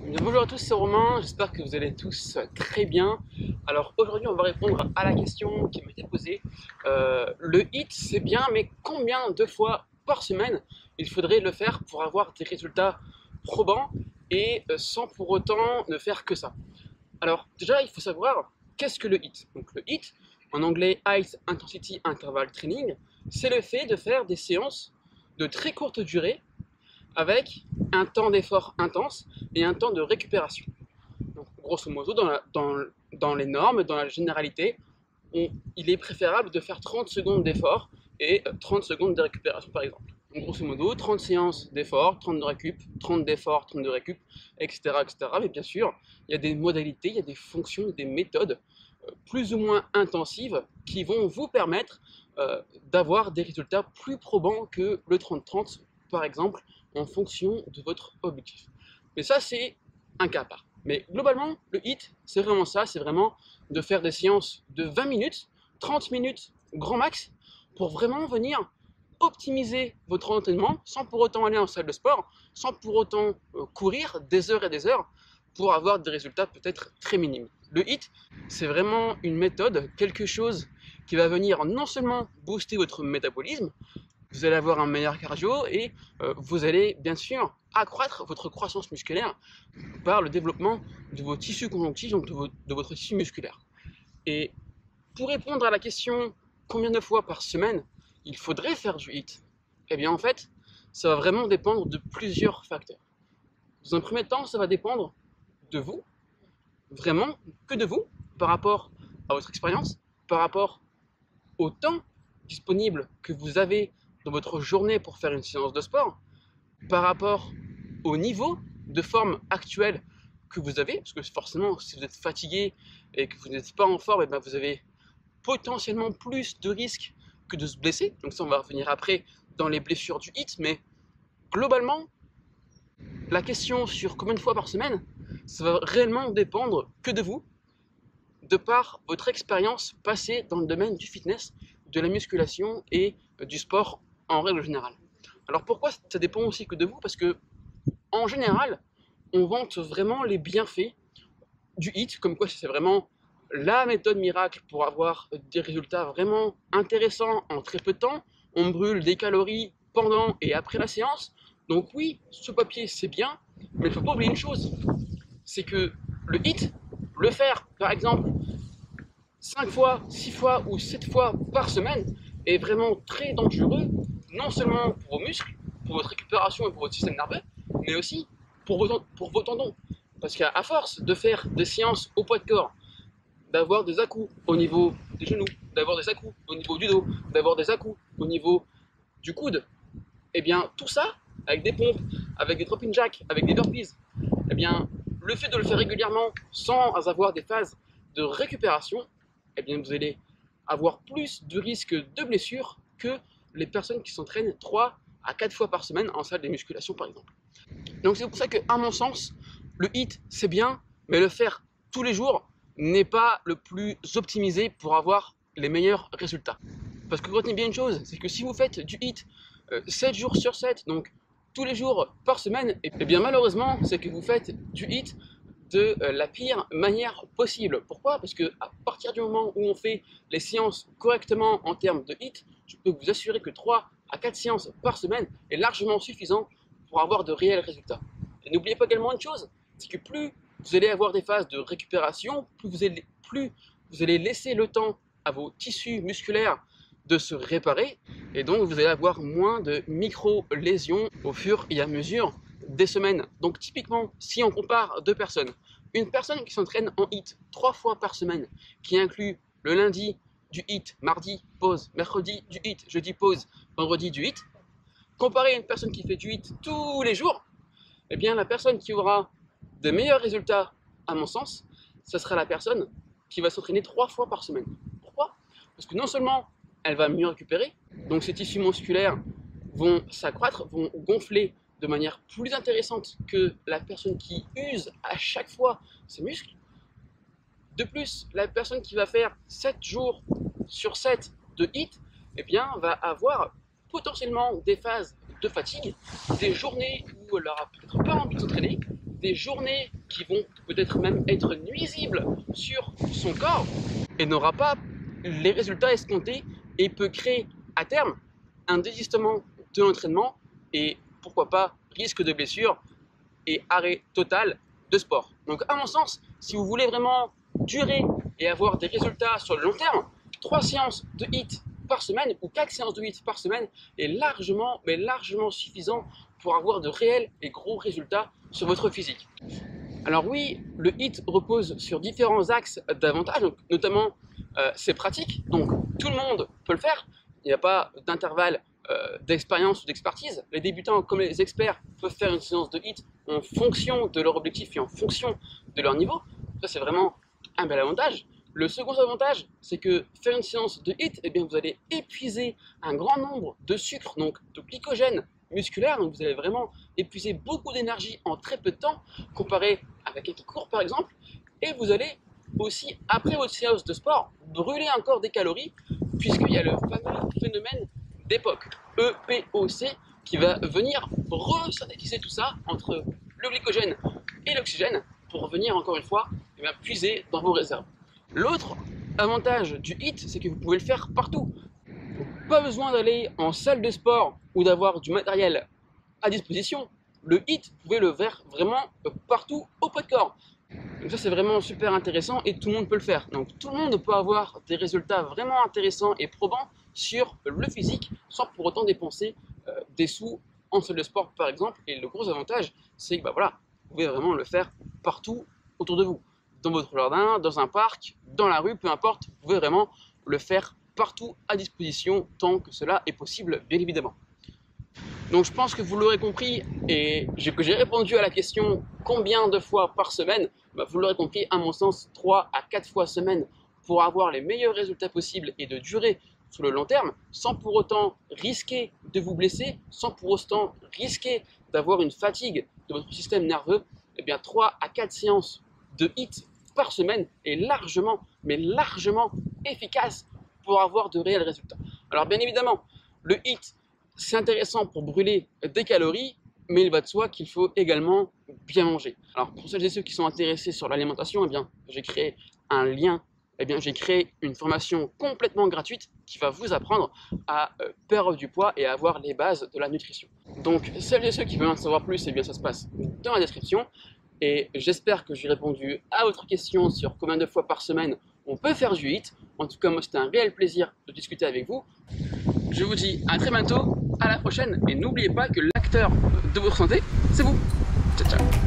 Bien, bonjour à tous, c'est Romain, j'espère que vous allez tous très bien. Alors aujourd'hui on va répondre à la question qui m'a été posée. Le HIIT c'est bien, mais combien de fois par semaine il faudrait le faire pour avoir des résultats probants et sans pour autant ne faire que ça? Alors déjà il faut savoir qu'est-ce que le HIIT. Donc le HIIT, en anglais High Intensity Interval Training, c'est le fait de faire des séances de très courte durée avec un temps d'effort intense et un temps de récupération. Donc, grosso modo, dans les normes, dans la généralité, il est préférable de faire 30 secondes d'effort et 30 secondes de récupération, par exemple. Donc, grosso modo, 30 séances d'effort, 30 de récup, 30 d'effort, 30 de récup, etc., etc. Mais bien sûr, il y a des modalités, il y a des fonctions, des méthodes plus ou moins intensives qui vont vous permettre d'avoir des résultats plus probants que le 30-30, par exemple, en fonction de votre objectif. Mais ça, c'est un cas à part. Mais globalement, le HIIT, c'est vraiment ça, c'est vraiment de faire des séances de 20 minutes, 30 minutes grand max, pour vraiment venir optimiser votre entraînement sans pour autant aller en salle de sport, sans pour autant courir des heures et des heures pour avoir des résultats peut-être très minimes. Le HIIT, c'est vraiment une méthode, quelque chose qui va venir non seulement booster votre métabolisme, vous allez avoir un meilleur cardio et vous allez bien sûr accroître votre croissance musculaire par le développement de vos tissus conjonctifs, donc de votre tissu musculaire. Et pour répondre à la question combien de fois par semaine il faudrait faire du HIIT, eh bien en fait, ça va vraiment dépendre de plusieurs facteurs. Dans un premier temps, ça va dépendre de vous, vraiment que de vous, par rapport à votre expérience, par rapport au temps disponible que vous avez dans votre journée pour faire une séance de sport, par rapport au niveau de forme actuel que vous avez, parce que forcément, si vous êtes fatigué et que vous n'êtes pas en forme, et bien vous avez potentiellement plus de risques que de se blesser. Donc ça, on va revenir après dans les blessures du HIIT, mais globalement, la question sur combien de fois par semaine, ça va réellement dépendre que de vous, de par votre expérience passée dans le domaine du fitness, de la musculation et du sport en règle générale. Alors pourquoi ça dépend aussi que de vous? Parce que en général, on vante vraiment les bienfaits du HIIT, comme quoi c'est vraiment la méthode miracle pour avoir des résultats vraiment intéressants en très peu de temps. On brûle des calories pendant et après la séance. Donc oui, ce papier c'est bien, mais il ne faut pas oublier une chose, c'est que le HIIT, le faire par exemple 5 fois, 6 fois ou 7 fois par semaine est vraiment très dangereux, non seulement pour vos muscles, pour votre récupération et pour votre système nerveux, mais aussi pour vos tendons. Parce qu'à force de faire des séances au poids de corps, d'avoir des à-coups au niveau des genoux, d'avoir des à-coups au niveau du dos, d'avoir des à-coups au niveau du coude, et bien tout ça, avec des pompes, avec des drop-in jacks, avec des burpees, et bien le fait de le faire régulièrement sans avoir des phases de récupération, eh bien vous allez avoir plus de risques de blessures que les personnes qui s'entraînent 3 à 4 fois par semaine en salle de musculation par exemple. Donc c'est pour ça que, à mon sens, le HIIT c'est bien, mais le faire tous les jours n'est pas le plus optimisé pour avoir les meilleurs résultats. Parce que retenez bien une chose, c'est que si vous faites du HIIT 7 jours sur 7, donc tous les jours par semaine, et bien malheureusement c'est que vous faites du HIIT de la pire manière possible. Pourquoi? Parce que à partir du moment où on fait les séances correctement en termes de HIIT, je peux vous assurer que 3 à 4 séances par semaine est largement suffisant pour avoir de réels résultats. Et n'oubliez pas également une chose, c'est que plus vous allez avoir des phases de récupération, plus vous allez laisser le temps à vos tissus musculaires de se réparer, et donc vous allez avoir moins de micro-lésions au fur et à mesure des semaines. Donc typiquement, si on compare deux personnes, une personne qui s'entraîne en HIIT 3 fois par semaine, qui inclut le lundi du HIIT, mardi pause, mercredi du HIIT, jeudi pause, vendredi du HIIT, comparé à une personne qui fait du HIIT tous les jours, eh bien la personne qui aura de meilleurs résultats, à mon sens, ce sera la personne qui va s'entraîner 3 fois par semaine. Pourquoi? Parce que non seulement elle va mieux récupérer, donc ses tissus musculaires vont s'accroître, vont gonfler de manière plus intéressante que la personne qui use à chaque fois ses muscles. De plus, la personne qui va faire 7 jours sur 7 de HIIT, eh bien, va avoir potentiellement des phases de fatigue, des journées où elle n'aura peut-être pas envie de s'entraîner, des journées qui vont peut-être même être nuisibles sur son corps et n'aura pas les résultats escomptés et peut créer à terme un désistement de l'entraînement et pourquoi pas risque de blessure et arrêt total de sport. Donc à mon sens, si vous voulez vraiment durer et avoir des résultats sur le long terme, 3 séances de HIIT par semaine ou 4 séances de HIIT par semaine est largement, mais largement suffisant pour avoir de réels et gros résultats sur votre physique. Alors oui, le HIIT repose sur différents axes d'avantages, notamment c'est pratique, donc tout le monde peut le faire, il n'y a pas d'intervalle d'expérience ou d'expertise. Les débutants comme les experts peuvent faire une séance de HIIT en fonction de leur objectif et en fonction de leur niveau. Ça c'est vraiment un bel avantage. Le second avantage, c'est que faire une séance de HIIT, eh bien, vous allez épuiser un grand nombre de sucres, donc de glycogène musculaire, donc vous allez vraiment épuiser beaucoup d'énergie en très peu de temps, comparé avec quelqu'un qui court par exemple, et vous allez aussi, après votre séance de sport, brûler encore des calories, puisqu'il y a le fameux phénomène d'EPOC, E-P-O-C, qui va venir resynthétiser tout ça entre le glycogène et l'oxygène pour venir encore une fois eh bien, puiser dans vos réserves. L'autre avantage du HIIT, c'est que vous pouvez le faire partout. Pas besoin d'aller en salle de sport ou d'avoir du matériel à disposition. Le HIIT, vous pouvez le faire vraiment partout au poids de corps. Donc ça c'est vraiment super intéressant et tout le monde peut le faire. Donc tout le monde peut avoir des résultats vraiment intéressants et probants sur le physique sans pour autant dépenser des sous en salle de sport par exemple. Et le gros avantage c'est que bah, voilà, vous pouvez vraiment le faire partout autour de vous. Dans votre jardin, dans un parc, dans la rue, peu importe, vous pouvez vraiment le faire partout à disposition tant que cela est possible bien évidemment. Donc je pense que vous l'aurez compris et que j'ai répondu à la question combien de fois par semaine, bah, vous l'aurez compris à mon sens 3 à 4 fois semaine pour avoir les meilleurs résultats possibles et de durer sur le long terme sans pour autant risquer de vous blesser, sans pour autant risquer d'avoir une fatigue de votre système nerveux. Et bien 3 à 4 séances de HIIT par semaine est largement, mais largement efficace pour avoir de réels résultats. Alors bien évidemment, le HIIT c'est intéressant pour brûler des calories, mais il va de soi qu'il faut également bien manger. Alors pour celles et ceux qui sont intéressés sur l'alimentation, eh bien j'ai créé un lien, j'ai créé une formation complètement gratuite qui va vous apprendre à perdre du poids et à avoir les bases de la nutrition. Donc celles et ceux qui veulent en savoir plus, eh bien ça se passe dans la description. Et j'espère que j'ai répondu à votre question sur combien de fois par semaine on peut faire du HIIT. En tout cas, moi c'était un réel plaisir de discuter avec vous. Je vous dis à très bientôt, à la prochaine et n'oubliez pas que l'acteur de votre santé, c'est vous. Ciao ciao.